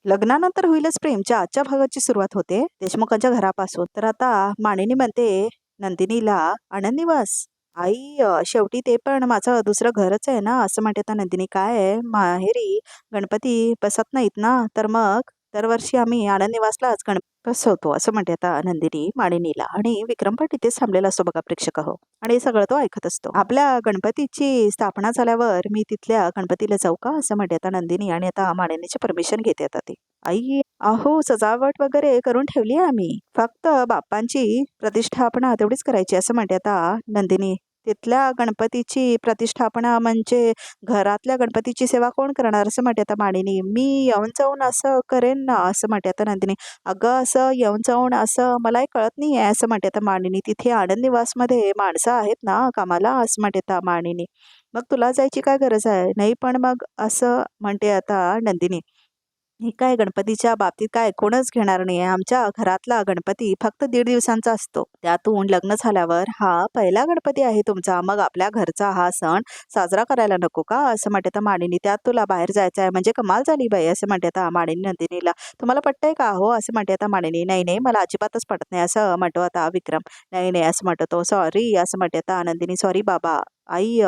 लग्नानंतर होईलच प्रेमच्या आजच्या भागाची सुरुवात होते देशमुखांच्या घरापासून. तर आता मानिनी म्हणते नंदिनीला, आनंद निवास. आई शेवटी ते पण माझं दुसरं घरच आहे ना, असं म्हणते. आता नंदिनी, काय आहे माहेरी गणपती बसत नाहीत ना, तर मग दरवर्षी आम्ही आनंद निवासलाच गणपती बसवतो, असं म्हणते आता नंदिनी मानिनीला. आणि विक्रम पण तिथेच थांबलेला असतो बघा प्रेक्षक हो. आणि हे सगळं तो ऐकत असतो. आपल्या गणपतीची स्थापना झाल्यावर मी तिथल्या गणपतीला जाऊ का, असं म्हणते आता नंदिनी. आणि आता मानिनीची परमिशन घेते आता ती. आई, अहो सजावट वगैरे करून ठेवली आहे आम्ही, फक्त बाप्पांची प्रतिष्ठापना तेवढीच करायची, असं म्हणते आता नंदिनी. तिथल्या गणपतीची प्रतिष्ठापना म्हणजे घरातल्या गणपतीची सेवा कोण करणार, असं म्हणते आता मानिनी. मी येऊन जाऊन असं करेन ना, असं म्हणते आता नंदिनी. अगं असं येऊन जाऊन असं मलाही कळत नाही आहे, असं म्हणते आता मानिनी. तिथे आनंद निवासमध्ये माणसं आहेत ना कामाला, असं म्हणते आता मानिनी. मग तुला जायची काय गरज आहे, नाही पण मग, असं म्हणते आता नंदिनी. हे काय गणपतीच्या बाबतीत काय कोणच घेणार नाहीये. आमच्या घरातला गणपती फक्त 1.5 दिवसांचा असतो. त्यातून लग्न झाल्यावर हा पहिला गणपती आहे तुमचा. मग आपल्या घरचा हा सण साजरा करायला नको का, असं म्हणते आता मानिनी. त्यात तुला बाहेर जायचं आहे म्हणजे कमाल झाली बाई, असं म्हणते आता मानिनी नंदिनीला. तुम्हाला पटतंय का हो, असं म्हणते आता मानिनी. नाही नाही, मला अजिबातच पटत नाही, असं म्हणतो आता विक्रम. नाही नाही, असं म्हणतो तो. सॉरी, असं म्हणते आता नंदिनी. सॉरी बाबा. आई,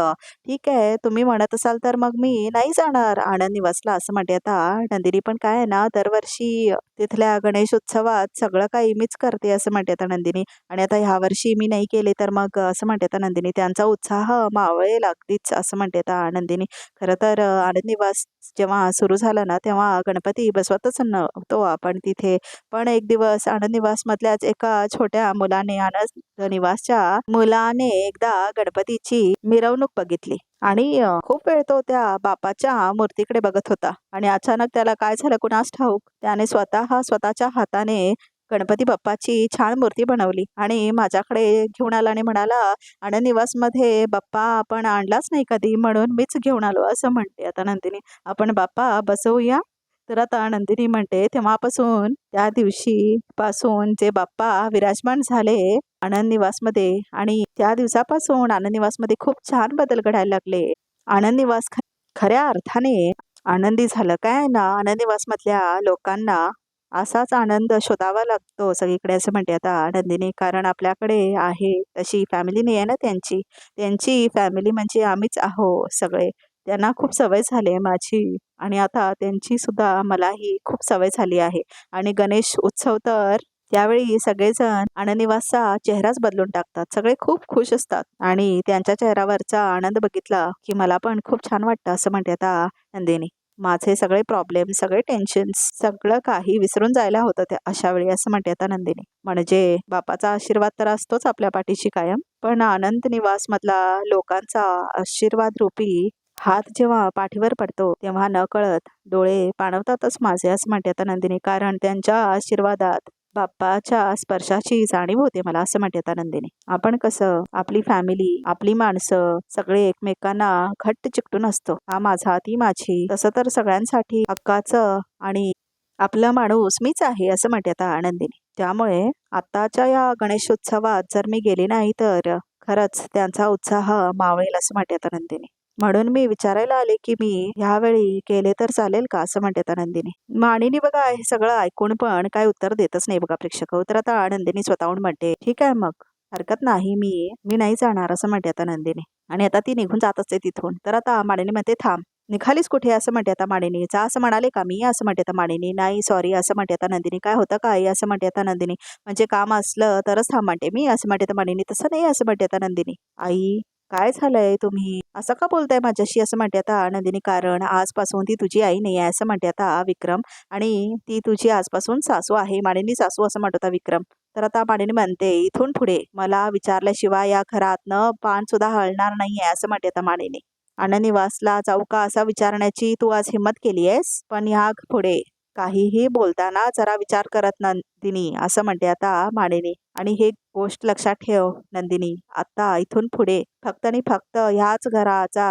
ठीक आहे, तुम्ही म्हणत असाल तर मग मी नाही जाणार आनंद निवासला, असं म्हणते आता नंदिनी. पण काय आहे ना, दरवर्षी तिथल्या गणेशोत्सवात सगळं काही मीच करते, असं म्हणते आता नंदिनी. आणि आता ह्या वर्षी मी नाही केले तर मग, असं म्हणते आता नंदिनी. त्यांचा उत्साह मावळेल अगदीच, असं म्हणते आता नंदिनी. खरं तर आनंद निवास जेव्हा सुरू झाला ना, तेव्हा गणपती बसवतच नव्हतो आपण तिथे. पण एक दिवस आनंद निवास मधल्याच एका छोट्या मुलाने, आनंद निवासच्या मुलाने एकदा गणपतीची मिरवणूक बघितली. आणि खूप वेळ तो त्या बापाच्या मूर्तीकडे बघत होता. आणि अचानक त्याला काय झालं कुणास ठाऊक, त्याने स्वतःच्या हाताने गणपती बाप्पाची छान मूर्ती बनवली आणि माझ्याकडे घेऊन आला आणि म्हणाला, आनंद निवासमध्ये बाप्पा आपण आणलाच नाही कधी, म्हणून मीच घेऊन आलो, असं म्हणते आता नंदिनी. आपण बाप्पा बसवूया. तर आता नंदिनी म्हणते, तेव्हापासून त्या दिवशी पासून जे बाप्पा विराजमान झाले आनंद निवासमध्ये, आणि त्या दिवसापासून आनंद निवासमध्ये खूप छान बदल घडायला लागले. आनंद निवास खऱ्या अर्थाने आनंदी झालं. काय आहे ना, आनंद निवास मधल्या लोकांना असाच आनंद शोधावा लागतो सगळीकडे, असं म्हणते आता नंदिनी. कारण आपल्याकडे आहे तशी फॅमिली नाही आहे ना त्यांची. त्यांची फॅमिली म्हणजे आम्हीच आहो सगळे. त्यांना खूप सवय झाली आहे माझी, आणि आता त्यांची सुद्धा मलाही खूप सवय झाली आहे. आणि गणेश उत्सव तर त्यावेळी सगळेजण आनंद निवासचा चेहराच बदलून टाकतात. सगळे खूप खुश असतात आणि त्यांच्या चेहऱ्यावरचा आनंद बघितला की मला पण खूप छान वाटतं, असं म्हणते आता नंदिनी. माझे सगळे प्रॉब्लेम, सगळे टेन्शन्स, सगळं काही विसरून जायला होतं त्या अशा वेळी, असं म्हणते आता नंदिनी. म्हणजे बापाचा आशीर्वाद तर असतोच आपल्या पाठीशी कायम, पण आनंद निवास मधला लोकांचा आशीर्वाद रूपी हात जेव्हा पाठीवर पडतो तेव्हा नकळत डोळे पाणवतातच माझे, असं म्हणते आता नंदिनी. कारण त्यांच्या आशीर्वादात बाप्पाच्या स्पर्शाची जाणीव होते मला, असं म्हणते आता नंदिनी. आपण कसं आपली फॅमिली, आपली माणसं सगळे एकमेकांना घट्ट चिकटून असतो. हा माझा, ती माझी, तसं तर सगळ्यांसाठी हक्काचं आणि आपला माणूस मीच आहे, असं म्हणते आता नंदिनी. त्यामुळे आताच्या या गणेशोत्सवात जर मी गेली नाही तर खरंच त्यांचा उत्साह मावळेल, असं म्हणते आता नंदिनी. म्हणून मी विचारायला आले की मी ह्यावेळी केले तर चालेल का, असं म्हणते आता नंदिनी. मानिनी बघा हे सगळं ऐकून पण काय उत्तर देतच नाही बघा प्रेक्षक. तर आता नंदिनी स्वतःहून म्हणते, ठीक आहे मग, हरकत नाही, मी मी नाही जाणार, असं म्हणते आता नंदिनी. आणि आता ती निघून जात असते तिथून. तर आता मानिनी म्हणते, थांब, निघालीस कुठे, असं म्हणते आता मानिनी. जा असं म्हणाले का मी, असं म्हणते आता मानिनी. नाही सॉरी, असं म्हणते आता नंदिनी. काय होतं का आई, असं म्हणते आता नंदिनी. म्हणजे काम असलं तरच थांब म्हणते मी, असं म्हणते आता मानिनी. तसं नाही, असं म्हणते आता नंदिनी. आई, काय झालंय, तुम्ही असं का बोलताय माझ्याशी, असं म्हणते आता नंदिनी. कारण आजपासून ती तुझी आई नाही आहे, असं म्हणते आता विक्रम. आणि ती तुझी आजपासून सासू आहे, मानिनी सासू, असं म्हणत होता विक्रम. तर आता मानिनी म्हणते, इथून पुढे मला विचारल्याशिवाय या घरातनं पान सुद्धा हलणार नाहीये, असं म्हणते आता मानिनी. आनंद निवासला जाऊ का असं विचारण्याची तू आज हिंमत केली आहेस, पण ह्या पुढे काहीही बोलताना जरा विचार करत नंदिनी, असं म्हणते आता मानिनी. आणि हे गोष्ट लक्षात ठेव नंदिनी, आता इथून पुढे फक्त आणि फक्त ह्याच घराचा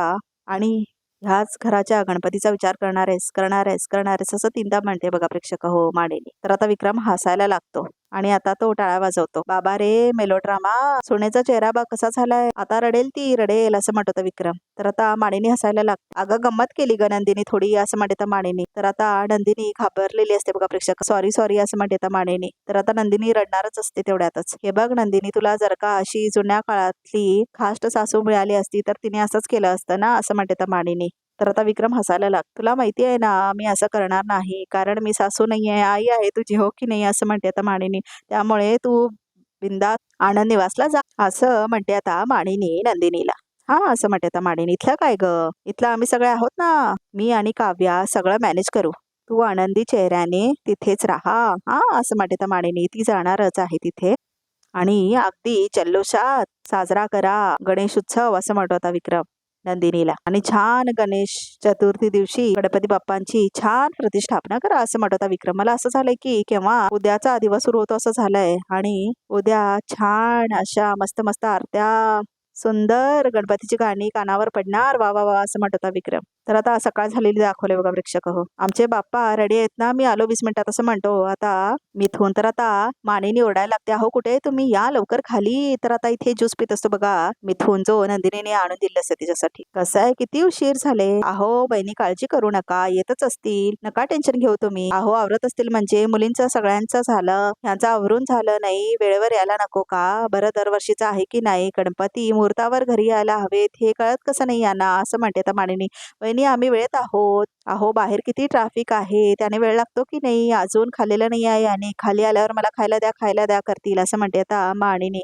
आणि ह्याच घराच्या गणपतीचा विचार करणार आहेस, असं 3दा म्हणते बघा प्रेक्षक हो मानिनी. तर आता विक्रम हसायला लागतो. आणि आता तो टाळा वाजवतो. बाबा रे, मेलोड्रामा, सोन्याचा चेहरा बघ कसा झालाय, आता रडेल ती रडेल असं म्हणत होता विक्रम. तर आता माणिनी हसायला लागते. अगं गंमत केली ग नंदिनी थोडी असं म्हणते माणिनी. तर आता नंदिनी घाबरलेली असते बघा प्रेक्षक. सॉरी सॉरी असं म्हणते माणिनी. तर आता नंदिनी रडणारच असते तेवढ्यातच. हे बघ नंदिनी, तुला जर का अशी जुन्या काळातली खास्ट सासू मिळाली असती तर तिने असंच केलं असतं ना असं म्हणते माणिनी. तर आता विक्रम हसायला लाग. तुला माहिती आहे ना मी असं करणार नाही, कारण मी सासू नाहीये, आई आहे तुझी, हो की नाही असं म्हणते आता माणिनी. त्यामुळे तू बिंदास आनंद निवासला जा असं म्हणते आता माणिनी नंदिनीला. हा असं म्हणते आता माणिनी. इथलं काय ग, इथलं आम्ही सगळे आहोत ना, मी आणि काव्या सगळं मॅनेज करू, तू आनंदी चेहऱ्याने तिथेच राहा. हा असं म्हणते आता माणिनी. ती जाणारच आहे तिथे आणि अगदी जल्लोषात साजरा करा गणेश उत्सव असं म्हणत होता विक्रम नंदिनीला. आणि छान गणेश चतुर्थी दिवशी गणपती बाप्पांची छान प्रतिष्ठापना करा असं म्हणत होता विक्रम. मला असं झालंय की केव्हा उद्याचा दिवस सुरू होतो असं झालंय. आणि उद्या छान अशा मस्त मस्त आरत्या, सुंदर गणपतीची गाणी कानावर पडणार. वा वा वा असं म्हणत होता विक्रम. तर आता सकाळ झालेली दाखवले बघा प्रेक्षक. हो, आमचे बाप्पा रेडी आहेत ना, मी आलो 20 मिनिटात असं म्हणतो आता मिथून. तर आता माणिनी ओरडायला लागते, अहो कुठे तुम्ही, या लवकर खाली. तर आता इथे ज्यूस पित असतो बघा मिथून, जो नंदिनीने आणून दिलं असतं तिच्यासाठी. कसं आहे, किती उशीर झाले. अहो बहिणी काळजी करू नका, येतच असतील, नका टेन्शन घेऊ तुम्ही. अहो आवरत असतील म्हणजे मुलींचं सगळ्यांचं झालं, ह्यांचं आवरून झालं नाही, वेळेवर यायला नको का बरं, दरवर्षीचं आहे की नाही, गणपती मुहूर्तावर घरी यायला हवेत हे कळत कसं नाही यांना असं म्हणते आता माणिनी. वहिनी आम्ही वेळेत आहोत. अहो बाहेर किती ट्रॅफिक आहे, त्याने वेळ लागतो की नाही, अजून खाल्लेलं नाही आहे आणि खाली आल्यावर मला खायला द्या करतील असं म्हणते आता माणिनी.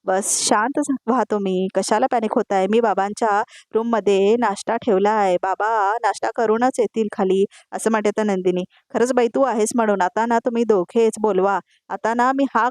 बस शांत व्हा तुम्ही, कशाला पॅनिक होताय, मी बाबांच्या रूम मध्ये नाश्ता ठेवला आहे, बाबा नाश्ता करूनच येतील खाली असं म्हणते आता नंदिनी. खरंच बाई तू आहेस म्हणून आता ना तुम्ही दोघेच बोलवा, आता ना मी हात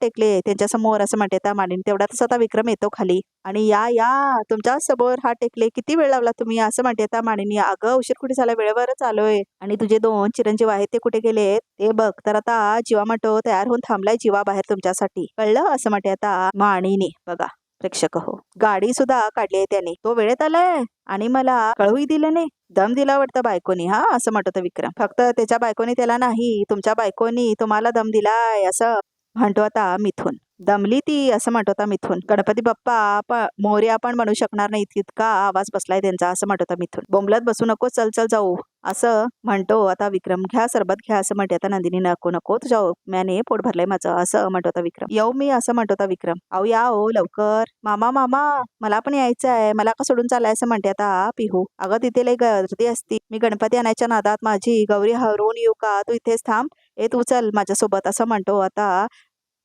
टेकले त्यांच्या समोर असं म्हणते आता माणिनी. तेवढ्यातच आता विक्रम येतो खाली आणि या तुमच्या समोर हात टेकले, किती वेळ लावला तुम्ही असं म्हणते आता माणिनी. अगं उशीर कुठे झाला, वेळेवरच आलोय. आणि तुझे 2 चिरंजीव आहेत ते कुठे गेलेत ते बघ. तर आता जीवा म्हणतो तयार होऊन थांबलाय जीवा बाहेर तुमच्यासाठी, कळलं असं म्हणते आता माणिनी. बघा प्रेक्षक हो, गाडी सुद्धा काढली आहे त्याने, तो वेळेत आलाय आणि मला कळूही दिलं नाही. दम दिला वाटतं बायकोनी, हा असं म्हणतो विक्रम. फक्त त्याच्या बायकोनी त्याला नाही, तुमच्या बायकोनी तुम्हाला दम दिलाय असं म्हणतो आता मिथून. दमली ती असं म्हणतो आता मिथून. गणपती बाप्पा मोरया पण म्हणू शकणार नाही तितका आवाज बसलाय त्यांचा असं म्हणतो आता मिथून. बोंबलत बसू नको, चल चल जाऊ असं म्हणतो आता विक्रम. घ्या सरबत घ्या असं म्हणते आता नंदिनी. नको नको जाऊ, म्याने पोट भरलंय माझं असं म्हणतो आता विक्रम. येऊ मी असं म्हणतो आता विक्रम. अहो या हो लवकर, मामा मामा मला पण यायचं आहे, मला का सोडून चालाय असं म्हणते आता पिहू. अगं तिथे लई गर्दी असती, मी गणपती आणायच्या नादात माझी गौरी हरवून येऊ का, तू इथेच थांब, तू चल माझ्यासोबत असं म्हणतो आता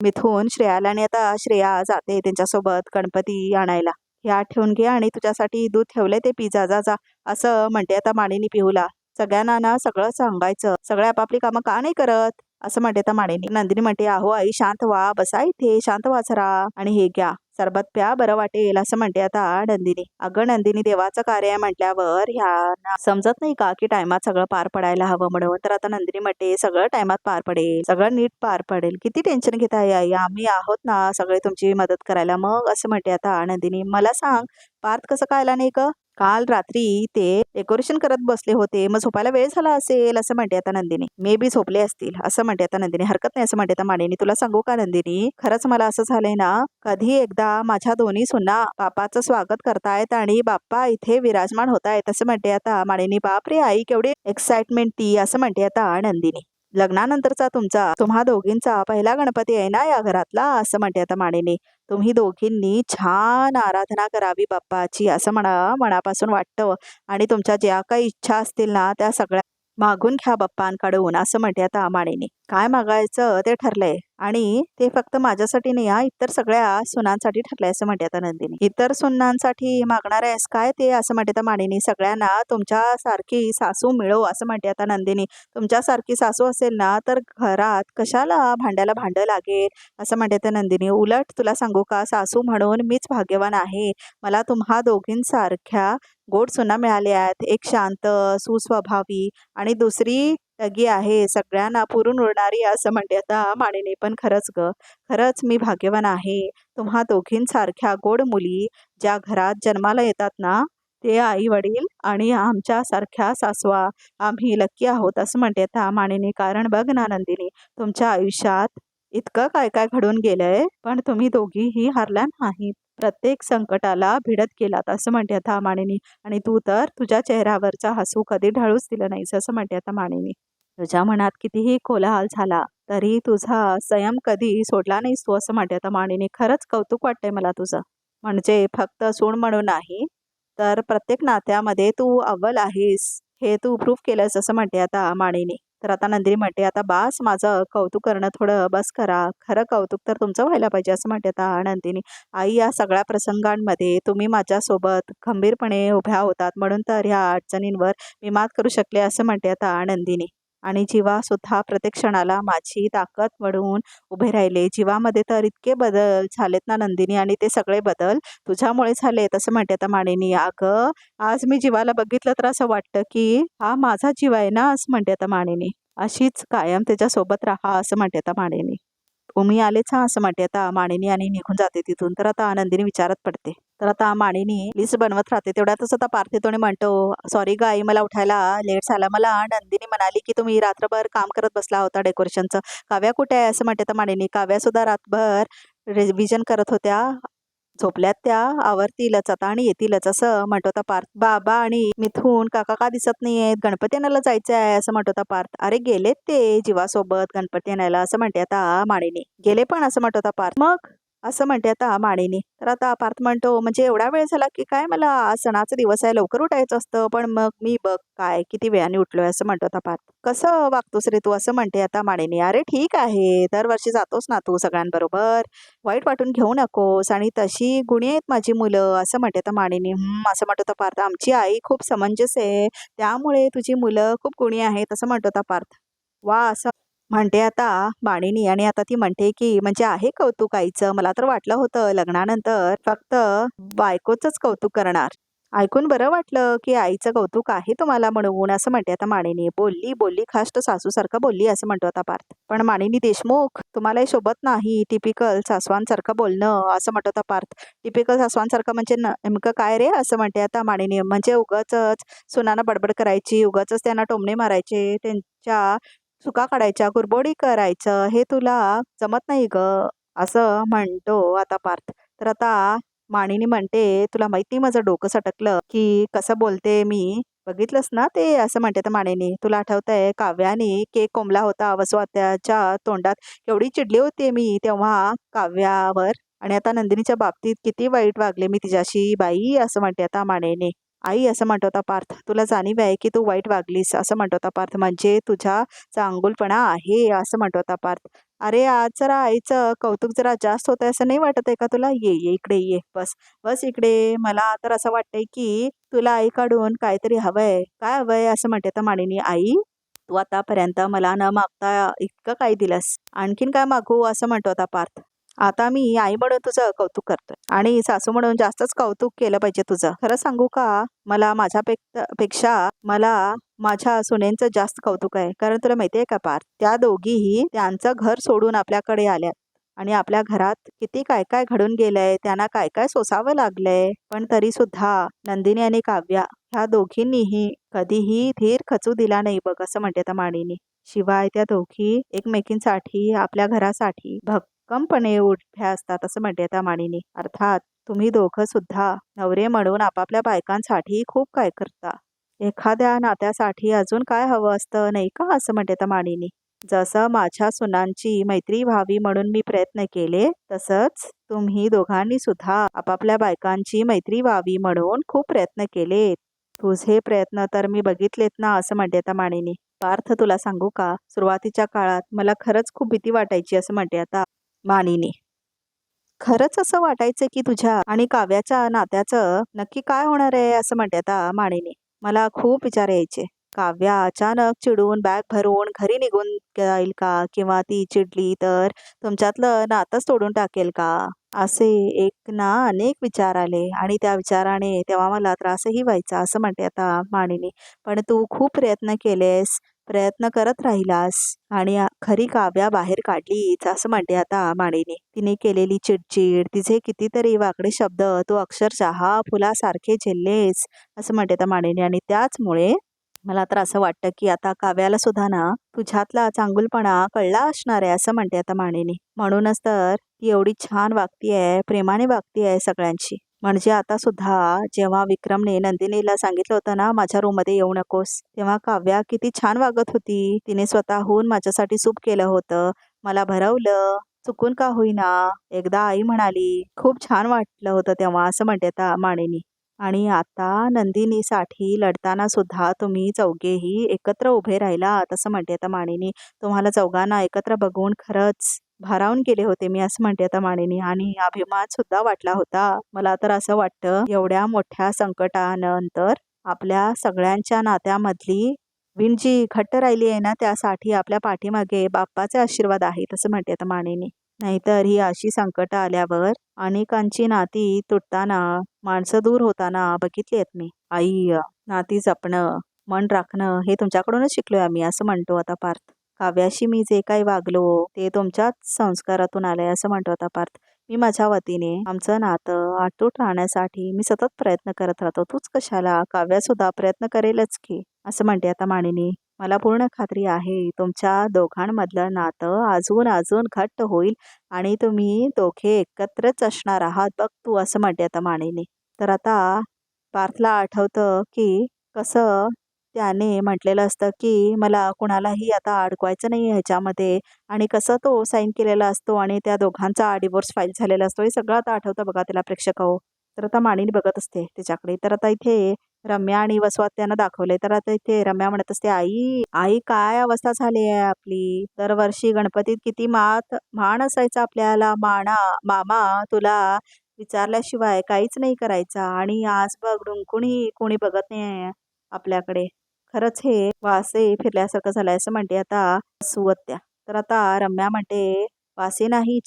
मिथून श्रेयाला. आणि आता श्रेया जाते त्यांच्यासोबत गणपती आणायला. हे आठवून घे आणि तुझ्यासाठी दूध ठेवले ते पी जा जा असं म्हणते आता माणिनी पिहूला. सगळ्यांना ना सगळं सांगायचं, सगळे आपापली कामं का नाही करत असं म्हणते आता माणिनी. नंदिनी म्हणते, अहो आई शांत व्हा, बसा इथे शांत व्हा जरा आणि हे घ्या सरबत प्या, बरं वाटेल असं म्हणते आता नंदिनी. अगं नंदिनी, देवाचं कार्य आहे म्हटल्यावर ह्या समजत नाही का की टायमात सगळं पार पडायला हवं म्हणून. तर आता नंदिनी म्हणते सगळं टायमात पार पडेल, सगळं नीट पार पडेल, किती टेन्शन घेत आहे आई, आम्ही आहोत ना सगळे तुमची मदत करायला. मग असं म्हणते आता नंदिनी. मला सांग पार्थ कसं काय आला नाही ग, काल रात्री ते डेकोरेशन करत बसले होते, मग झोपायला वेळ झाला असेल असं म्हणते आता नंदिनी. मे बी झोपले असतील असं म्हणते आता नंदिनी. हरकत नाही असं म्हणते आता माणिनी. तुला सांगू का नंदिनी, खरंच मला असं झालंय ना, कधी एकदा माझ्या दोन्ही सुना बापाचं स्वागत करतायत आणि बाप्पा इथे विराजमान होत आहेत असं म्हणते आता माणिनी. बापरे आई केवढी एक्साइटमेंट ती असं म्हणते आता नंदिनी. लग्नानंतरचा तुम्हा दोघींचा पहिला गणपती आहे ना या घरातला असं म्हणते आता माणिनी. तुम्ही दोघींनी छान आराधना करावी बाप्पाची असं मनापासून वाटतं आणि तुमच्या ज्या काही इच्छा असतील ना त्या सगळ्या मागून घ्या बाप्पांकडून असं म्हणते आता माणिनी. काय मागायचं ते ठरलंय आणि ते फक्त माझ्यासाठी नाही, इतर सगळ्या सुनांसाठी ठरलंय असं म्हणते आता नंदिनी. इतर सुनांसाठी मागणार आहेस काय ते असं म्हणते आता माणिनी. सगळ्यांना तुमच्यासारखी सासू मिळो असं म्हणते आता नंदिनी. तुमच्यासारखी सासू असेल ना तर घरात कशाला भांड्याला भांडं लागेल असं म्हणते आता नंदिनी. उलट तुला सांगू का, सासू म्हणून मीच भाग्यवान आहे, मला तुम्हा दोघींसारख्या गोड सुना मिळाल्या आहेत. एक शांत सुस्वभावी आणि दुसरी टगी आहे, सगळ्यांना पुरून उरणारी असं म्हणते आता माणिनी. पण खरंच ग, खरंच मी भाग्यवान आहे, तुम्हा दोघींसारख्या गोड मुली ज्या घरात जन्माला येतात ना ते आई वडील आणि आमच्यासारख्या सासवा, आम्ही लकी आहोत असं म्हणते आता माणिनी. कारण बघ ना नंदिनी, तुमच्या आयुष्यात इतकं काय काय घडून गेलंय, पण तुम्ही दोघीही हारल्या नाहीत. प्रत्येक संकटाला भिडत गेलात असं म्हणते आता मानिनी. आणि तू तर तुझ्या चेहऱ्यावरचा हसू कधी ढळूच दिलं नाहीस असं म्हणते आता मानिनी. तुझ्या मनात कितीही कोलाहल झाला तरी तुझा संयम कधी सोडला नाहीस तू असं म्हणते आता मानिनी. खरंच कौतुक वाटतंय मला तुझं. म्हणजे फक्त सून म्हणून नाही, तर प्रत्येक नात्यामध्ये तू अव्वल आहेस हे तू प्रूफ केलंस असं म्हणते आता मानिनी. तर आता नंदिनी म्हणते, आता बास माझं कौतुक करणं थोडं बस करा. खरं कौतुक तर तुमचं व्हायला पाहिजे असं म्हणते आता नंदिनी. आई, या सगळ्या प्रसंगांमध्ये तुम्ही माझ्यासोबत खंबीरपणे उभ्या होतात, म्हणून तर ह्या अडचणींवर मी मात करू शकले असं म्हणते आता नंदिनी. आणि जीवा सुद्धा प्रत्येक क्षणाला माझी ताकद म्हणून उभे राहिले. जीवामध्ये तर इतके बदल झालेत ना नंदिनी, आणि ते सगळे बदल तुझ्यामुळे झालेत असं म्हणते आता मानिनी. अगं, आज मी जीवाला बघितलं तर असं वाटतं की हा माझा जीव आहे ना असं म्हणते आता मानिनी. अशीच कायम त्याच्यासोबत राहा असं म्हणते आता मानिनी. तुम्ही आलेच हा असं म्हणते आता मानिनी आणि निघून जाते तिथून. तर आता नंदिनी विचारत पडते. तर आता मानिनी लिस्ट बनवत राहते. तेवढ्यातच आता पार्थ येतो आणि म्हणतो, सॉरी ग आई, मला उठायला लेट झाला. मला नंदिनी म्हणाली की तुम्ही रात्रभर काम करत बसला होता डेकोरेशनचं. काव्या कुठे आहे असं म्हणते आता मानिनी. काव्या सुद्धा रातभर रिव्हिजन करत होत्या. झोपल्यात त्या, आवरतीलच आता आणि येतीलच असं म्हणत होता पार्थ. बाबा आणि मिथून काका का दिसत नाहीयेत? गणपती आणायला जायचं आहे असं म्हणत होता पार्थ. अरे गेलेत ते जीवासोबत गणपती आणायला असं म्हणते आता मानिनी. गेले पण असं म्हणत होता पार्थ. मग असं म्हणते आता मानिनी. तर आता पार्थ म्हणतो, म्हणजे एवढा वेळ झाला की काय? मला आज सणाचा दिवस आहे, लवकर उठायचं असतं, पण मग मी बघ काय किती वेळाने उठलोय असं म्हणतो आता पार्थ. कसं वागतोस रे तू असं म्हणते आता मानिनी. अरे ठीक आहे, दरवर्षी जातोस ना तू सगळ्यांबरोबर, वाईट वाटून घेऊ नकोस. आणि तशी गुणी आहेत माझी मुलं असं म्हणते तर मानिनी. असं म्हणतो होता पार्थ. आमची आई खूप समंजस आहे, त्यामुळे तुझी मुलं खूप गुणी आहेत असं म्हणतो होता पार्थ. वा असं म्हणते आता मानिनी. आणि आता ती म्हणते की म्हणजे आहे कौतुक आईचं. मला तर वाटलं होतं लग्नानंतर फक्त बायकोचंच कौतुक करणार. ऐकून बरं वाटलं की आईचं कौतुक आहे तुम्हाला म्हणून असं म्हणते आता मानिनी. बोलली बोलली खास्ट सासूसारखं बोलली असं म्हणतो आता पार्थ. पण मानिनी देशमुख, तुम्हालाही शोभत नाही टिपिकल सासवांसारखं बोलणं असं म्हणतो आता पार्थ. टिपिकल सासवांसारखं म्हणजे नेमकं काय रे असं म्हणते आता मानिनी. म्हणजे उगाचच सुनानं बडबड करायची, उगाचच त्यांना टोमणे मारायचे, त्यांच्या चुका काढायच्या, कुरबोडी करायचं, हे तुला जमत नाही ग असं म्हणतो आता पार्थ. तर आता मानिनी म्हणते, तुला माहित नाही माझं डोकं सटकलं की कसं बोलते मी, बघितलंस ना ते असं म्हणते तर मानिनी. तुला आठवतंय काव्याने केक कोंबला होता वसुआत्याच्या तोंडात, केवढी चिडली होती मी तेव्हा काव्यावर. आणि आता नंदिनीच्या बाबतीत किती वाईट वागले मी तिच्याशी बाई असं म्हणते आता मानिनी. आई असं म्हणतो होता पार्थ. तुला जाणीव आहे की तू वाईट वागलीस असं म्हणतो होता पार्थ. म्हणजे तुझा चांगुलपणा आहे असं म्हणतो होता पार्थ. अरे आज जरा आईचं कौतुक जरा जास्त होतंय असं नाही वाटत आहे का तुला? ये ये इकडे ये, बस बस इकडे. मला तर असं वाटतंय की तुला आईकडून काहीतरी हवंय. काय हवंय असं म्हणते तर मानिनी. आई, तू आतापर्यंत मला न मागता इतकं काय दिलंस, आणखीन काय मागू असं म्हणतो होता पार्थ. आता मी आई म्हणून तुझं कौतुक करतोय आणि सासू म्हणून जास्तच कौतुक केलं पाहिजे तुझं. खरं सांगू का, मला पेक्षा मला माझ्या सुनेंचं जास्त कौतुक आहे. कारण तुला माहितीये का पार्थ, त्या दोघीही त्यांचं घर सोडून आपल्याकडे आल्यात. आणि आपल्या घरात किती काय काय घडून गेलंय, त्यांना काय काय सोसावं लागलंय, पण तरी सुद्धा नंदिनी आणि काव्या ह्या दोघींनीही कधीही धीर खचू दिला नाही बघ असं म्हणते त्या मानिनी. शिवाय त्या दोघी एकमेकींसाठी आपल्या घरासाठी भक्कमपणे उभ्या असतात असं म्हणते त्या मानिनी. अर्थात तुम्ही दोघं सुद्धा नवरे म्हणून आपापल्या बायकांसाठी खूप काय करता. एखाद्या नात्यासाठी अजून काय हवं असतं नाही का असं म्हणते त्या मानिनी. जसं माझ्या सुनांची मैत्री व्हावी म्हणून मी प्रयत्न केले, तसंच तुम्ही दोघांनी सुद्धा आपापल्या बायकांची मैत्री व्हावी म्हणून खूप प्रयत्न केलेत. तुझे प्रयत्न तर मी बघितलेत ना असं म्हणते आता मानिनी. पार्थ, तुला सांगू का, सुरुवातीच्या काळात मला खरंच खूप भीती वाटायची असं म्हणते आता मानिनी. खरंच असं वाटायचं की तुझ्या आणि काव्याच्या नात्याचं नक्की काय होणार आहे असं म्हणते आता मानिनी. मला खूप विचार यायचे. काव्या अचानक चिडून बॅग भरून घरी निघून जाईल का, किंवा ती चिडली तर तुमच्यातलं नातंच तोडून टाकेल का, असे एक ना अनेक विचार आले. आणि त्या विचाराने तेव्हा मला त्रासही व्हायचा असं म्हणते आता मानिनी. पण तू खूप प्रयत्न केलेस, प्रयत्न करत राहिलास आणि खरी काव्या बाहेर काढलीच असं म्हणते आता मानिनी. तिने केलेली चिडचिड, तिचे कितीतरी वाकडे शब्द तू अक्षरशः फुलासारखे झेललेस असं म्हणते आता मानिनी. आणि त्याचमुळे मला तर असं वाटतं की आता काव्याला सुद्धा ना तुझ्यातला चांगुलपणा कळला असणार आहे असं म्हणते आता माणिनी. म्हणूनच तर ती एवढी छान वागतीये, प्रेमाने वागतीये सगळ्यांशी. म्हणजे आता सुद्धा जेव्हा विक्रमने नंदिनीला सांगितलं होतं ना माझ्या रूम मध्ये येऊ नकोस, तेव्हा काव्या किती छान वागत होती. तिने स्वतःहून माझ्यासाठी सूप केलं होतं, मला भरवलं, चुकून का होईना. एकदा आई म्हणाली, खूप छान वाटलं होतं तेव्हा असं म्हणते आता माणिनी. आणि आता नंदिनीसाठी लढताना सुद्धा तुम्ही चौघेही एकत्र उभे राहिलात असं म्हणते आता माणिनी. तुम्हाला चौघांना एकत्र बघून खरंच भारावून गेले होते मी असं म्हणते आता माणिनी. आणि अभिमान सुद्धा वाटला होता. मला तर असं वाटतं एवढ्या मोठ्या संकटानंतर आपल्या सगळ्यांच्या नात्यामधली विण जी घट्ट राहिली आहे ना त्यासाठी आपल्या पाठीमागे बाप्पाचे आशीर्वाद आहेत असं म्हणते आता माणिनी. नाहीतर ही अशी संकट आल्यावर अनेकांची नाती तुटताना, माणसं दूर होताना बघितली आहेत मी. आई नाती जपणं, मन राखणं हे तुमच्याकडूनच शिकलोय आम्ही असं म्हणतो आता पार्थ. काव्याशी मी जे काही वागलो ते तुमच्याच संस्कारातून आलंय असं म्हणतो आता पार्थ. मी माझ्या वतीने आमचं नातं अतूट राहण्यासाठी मी सतत प्रयत्न करत राहतो. तूच कशाला, काव्या सुद्धा प्रयत्न करेलच की असं म्हणते आता माणिनी. मला पूर्ण खात्री आहे तुमच्या दोघांमधलं नातं अजून अजून घट्ट होईल आणि तुम्ही दोघे एकत्रच असणार आहात बघ तू असं म्हणते आता माणिनी. तर आता पार्थला आठवतं की कसं त्याने म्हटलेलं असतं की मला कुणालाही आता अडकवायचं नाही ह्याच्यामध्ये, आणि कसं तो साईन केलेला असतो आणि त्या दोघांचा डिवोर्स फाईल झालेला असतो हे सगळं आता आठवतं बघा त्याला प्रेक्षक हो. तर आता माणिनी बघत असते त्याच्याकडे. तर आता इथे रम्या आणि वसवात्यानं दाखवले. तर आता इथे रम्या म्हणत असते, आई आई काय अवस्था झाली आहे आपली. दरवर्षी गणपतीत किती मान असायचा आपल्याला. मामा तुला विचारल्याशिवाय काहीच नाही करायचा, आणि आज बघ डुंकुणी कोणी बघत नाही आपल्याकडे. खरंच हे वासे फिरल्यासारखं झालंय असं म्हणते आता सुवत्या. तर आता रम्या म्हणते, वासे नाही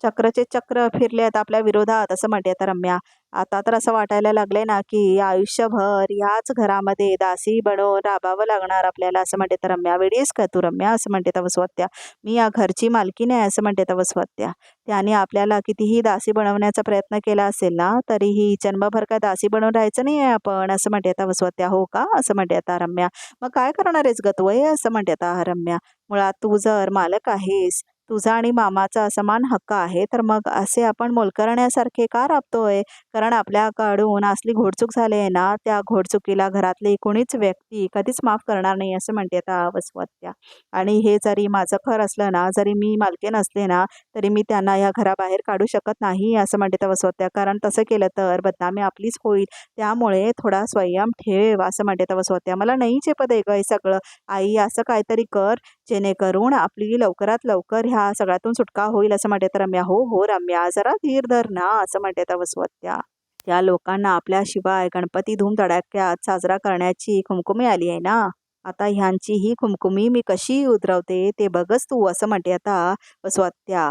चक्रचे चक्र फिरले आहेत आपल्या विरोधात असं म्हणते आता रम्या. आता तर असं वाटायला लागलंय ना की आयुष्यभर याच घरामध्ये दासी बनवून राबावं लागणार आपल्याला असं म्हणते तर रम्या. वेळीस का तू रम्या असं म्हणते तर वसवत्या. मी या घरची मालकीण आहे असं म्हणते तर वसवत्या. त्याने आपल्याला कितीही दासी बनवण्याचा प्रयत्न केला असेल ना तरीही जन्मभर काय दासी बनवून राहायचं नाही आहे आपण असं म्हणते आता वसवत्या. हो का असं म्हणते आता रम्या. मग काय करणार आहेस ग तू असं म्हणते आता रम्या. मुळात तू जर मालक आहेस, तुझा आणि मामाचा समान हक्क आहे, तर मग असे आपण मोलकरण्यासारखे का राबतोय. कारण आपल्याकडून असली घोडचूक झाली आहे ना त्या घोडचुकीला घरातली कोणीच व्यक्ती कधीच माफ करणार नाही असं म्हणते आता वसवत्या. आणि हे जरी माझं घर असलं ना, जरी मी मालकीण असले ना तरी मी त्यांना या घराबाहेर काढू शकत नाही असं म्हणते तर वसवत्या. कारण तसं केलं तर बदनामी आपलीच होईल, त्यामुळे थोडा संयम ठेव असं म्हणते तर वसवत्या. मला नाही झेपत आहे ग हे सगळं. आई असं काहीतरी कर जेणेकरून आपली लवकरात लवकर ह्या सगळ्यातून सुटका होईल असं म्हणते तर रम्या. हो हो रम्या जरा धीर धर ना असं म्हणते तर वसवत्या. त्या लोकांना आपल्याशिवाय गणपती धूमधडाक्यात साजरा करण्याची खुमखुमी आली आहे ना. आता ह्यांची ही खुमखुमी मी कशी उतरवते ते बघच तू असं म्हणते आता वसवत्या.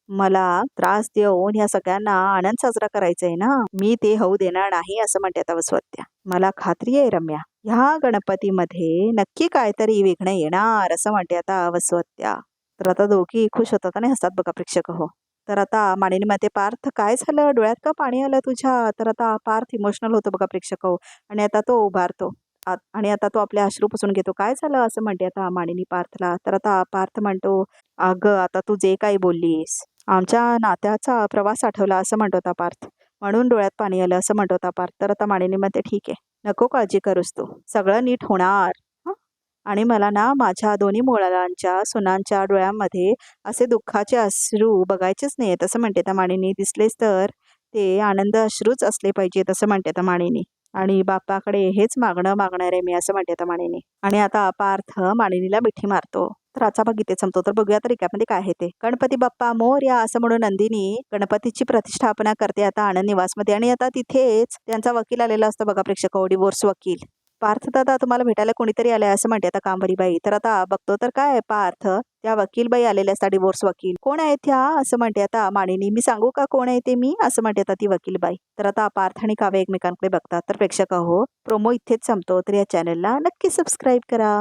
मला त्रास देऊन ह्या सगळ्यांना आनंद साजरा करायचा आहे ना, मी ते होऊ देणार नाही असं म्हणते आता वसवत्या. मला खात्री आहे रम्या, ह्या गणपतीमध्ये नक्की काहीतरी विघ्न येणार असं म्हणते आता वसवत्या. तर आता दोघी खुश होतात आणि हसतात बघा प्रेक्षक हो. तर आता मानिनी म्हणते, पार्थ काय झालं, डोळ्यात का पाणी आलं तुझ्या. तर आता पार्थ इमोशनल होतो बघा प्रेक्षक हो. आणि आता तो उभारतो आणि आता तो आपले अश्रू पुसून घेतो. काय झालं असं म्हणते आता मानिनी पार्थला. तर आता पार्थ म्हणतो, अगं आता तू जे काही बोललीस आमच्या नात्याचा प्रवास आठवला असं म्हणतो होता पार्थ. म्हणून डोळ्यात पाणी आलं असं म्हणतो होता पार्थ. तर आता मानिनी म्हणते, ठीक आहे, नको काळजी करूस तू, सगळं नीट होणार. हं? आणि मला ना माझ्या दोन्ही मुलांच्या सुनांच्या डोळ्यामध्ये असे दुःखाचे अश्रू बघायचेच नाही तसं म्हणते त्या मानिनी. दिसलेच तर ते आनंद अश्रूच असले पाहिजे तसं म्हणते त्या मानिनी. आणि बाप्पाकडे हेच मागणार आहे मी असं म्हणते त्या मानिनी. आणि आता पार्थ मानिनीला मिठी मारतो. तर आजचा भाग इथे संपतो. तर बघूया तर रिकॅपमध्ये काय आहे ते. गणपती बाप्पा मोरया असं म्हणून नंदिनी गणपतीची प्रतिष्ठापना करते आता आनंद निवासमध्ये. आणि आता तिथेच त्यांचा वकील आलेला असतो बघा प्रेक्षक, डिवोर्स वकील. पार्थ दादा तुम्हाला भेटायला कोणीतरी आलंय असं म्हणते आता कांबरी बाई. तर आता बघतो तर काय पार्थ त्या वकील बाई आलेल्या असतात, डिवोर्स वकील. कोण आहेत ह्या असं म्हणते आता मानिनी. मी सांगू का कोण आहे ते मी असं म्हणते आता ती वकील बाई. तर आता पार्थ आणि काव्य एकमेकांकडे बघतात. तर प्रेक्षक हो प्रोमो इथेच संपतो. तर या चॅनलला नक्की सबस्क्राईब करा.